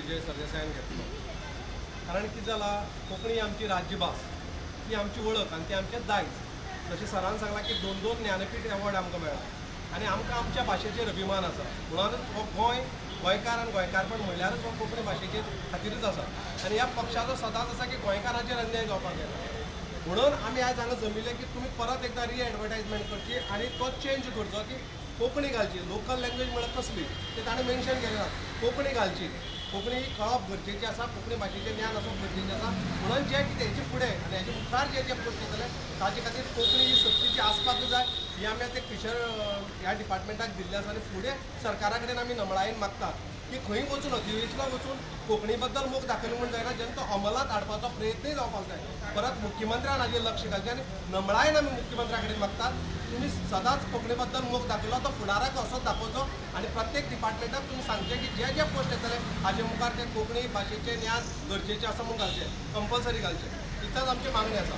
विजय सरदेसायान घेतलो. कारण कितें जाला, कोंकणी आमची राज्यभास, ती आमची वळख आनी ती आमचें दायज. जशें सरान सांगलां की 2 ज्ञानपीठ एवॉर्ड आमकां मेळ्ळा आनी आमकां आमच्या भाशेचेर अभिमान आसा. म्हणूनच हो गोंयकार आनी गोंयकारपण म्हणल्यारच हो कोंकणी भाशेचे खातीरच आसा. आनी ह्या पक्षाचो सदांच आसा की गोंयकारांचेर अन्याय जावपाक जायना. म्हणून आमी आयज हांगा जमिल्ले की तुमी परत एकदां रिएडवर्टायजमेंट करची आनी तो चेंज करचो की कोंकणी घालची. लोकल लँग्वेज म्हळ्यार कसली ते ताणें मेन्शन केलें ना. कोंकणी घालची, कोंकणी कळप गरजेचें आसा, कोंकणी भाशेचें ज्ञान असप गरजेचें आसा. म्हणून जे कितें हेचे फुडें आनी हेचे मुखार जे प्रश्न येतले ताचे खातीर कोंकणी ही सक्तीची आसपाक जाय. ही आमी आतां फिशर ह्या डिपार्टमेंटाक दिल्ली आसा आनी फुडें सरकारा कडेन आमी नमळायेन मागतात की खंय वचून अधिवेशनाक वचून कोंकणी बद्दल मोग दाखयलो म्हूण जायना. जेन्ना तो अमलात हाडपाचो प्रयत्नय जावपाक जाय. परत मुख्यमंत्र्यान हाजेर लक्ष घालचें आनी नमळायेन आमी मुख्यमंत्र्या कडेन मागतात तुमी सदांच कोंकणी बद्दल मोग दाखयलो तो फुडाराक असोच दाखोवचो आनी प्रत्येक डिपार्टमेंटाक तुमी सांगचें की जे पोस्ट येतले हाजे मुखार ते कोंकणी भाशेचें ज्ञान गरजेचें आसा म्हूण घालचें, कंपल्सरी घालचें. इतल्याच आमची मागणी आसा.